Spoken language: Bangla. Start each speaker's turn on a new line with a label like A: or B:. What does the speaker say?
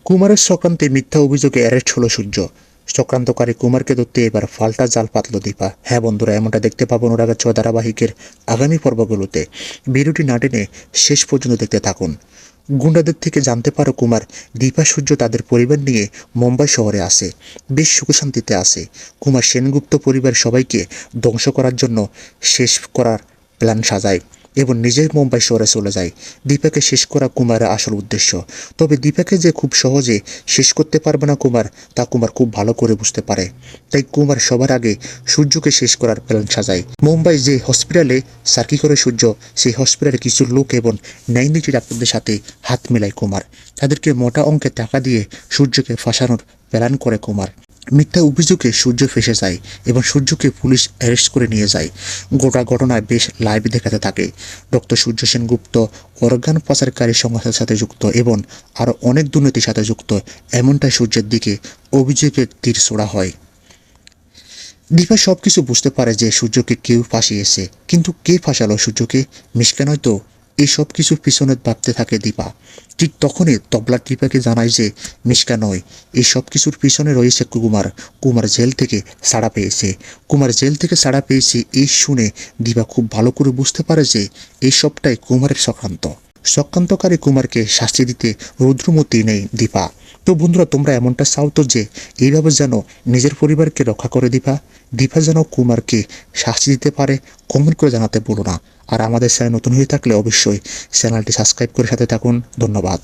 A: কুমারের চক্রান্তে মিথ্যা অভিযোগে অ্যারেস্ট হলো সূর্য। চক্রান্তকারী কুমারকে ধরতে এবার পাল্টা জাল পাতল দীপা। হ্যাঁ বন্ধুরা, এমনটা দেখতে পাবো অনুরাগের ছোঁয়া ধারাবাহিকের আগামী পর্বগুলোতে। ভিডিওটি না টেনে শেষ পর্যন্ত দেখতে থাকুন। গুন্ডাদের থেকে জানতে পারো কুমার, দীপা সূর্য তাদের পরিবার নিয়ে মুম্বাই শহরে আসে, বেশ সুখ শান্তিতে আসে। কুমার সেনগুপ্ত পরিবার সবাইকে ধ্বংস করার জন্য শেষ করার প্ল্যান সাজায় এবং নিজেই মুম্বাই শহরে চলে যায়। দীপাকে শেষ করা কুমারের আসল উদ্দেশ্য। তবে দীপাকে যে খুব সহজে শেষ করতে পারবে না কুমার, তা কুমার খুব ভালো করে বুঝতে পারে। তাই কুমার সবার আগে সূর্যকে শেষ করার প্ল্যান সাজায়। মুম্বাই যে হসপিটালে সার্কি করে সূর্য, সেই হসপিটালে কিছু লোক এবং ন্যায়নীতি ডাক্তারদের সাথে হাত মেলায় কুমার। তাদেরকে মোটা অঙ্কের টাকা দিয়ে সূর্যকে ফাঁসানোর প্ল্যান করে কুমার। মিথ্যা অভিযোগে সূর্য ফেঁসে যায় এবং সূর্যকে পুলিশ অ্যারেস্ট করে নিয়ে যায়। গোটা ঘটনায় বেশ লাইভ দেখাতে থাকে। ডক্টর সূর্য সেনগুপ্ত অর্গান পাচারকারী সংস্থার সাথে যুক্ত এবং আরও অনেক দুর্নীতির সাথে যুক্ত, এমনটাই সূর্যের দিকে অভিযোগের তীর ছোড়া হয়। দীপা সব কিছু বুঝতে পারে যে সূর্যকে কেউ ফাঁসিয়েছে, কিন্তু কে ফাঁসালো সূর্যকে? মিশকা নয় তো? এই সব কিছুর পিছনে ভাবতে থাকে দীপা। ঠিক তখনই তবলা দীপাকে জানায় যে মিশকা নয়, এই সব কিছুর পিছনে রয়েছে কুমার। কুমার জেল থেকে ছাড়া পেয়েছে। কুমার জেল থেকে ছাড়া পেয়েছে এই শুনে দীপা খুব ভালো করে বুঝতে পারে যে এই সবটাই কুমারের চক্রান্ত। চক্রান্তকারী কুমারকে শাস্তি দিতে রুদ্রমতি নেই দীপা। তো বন্ধুরা, তোমরা এমনটা চাও তো যে এইভাবে যেন নিজের পরিবারকে রক্ষা করে দীপা যেন কুমারকে শাস্তি দিতে পারে? কমেন্ট করে জানাতে ভুলো না। আর আমাদের চ্যানেল নতুন হয়ে থাকলে অবশ্যই চ্যানেলটি সাবস্ক্রাইব করে সাথে থাকুন। ধন্যবাদ।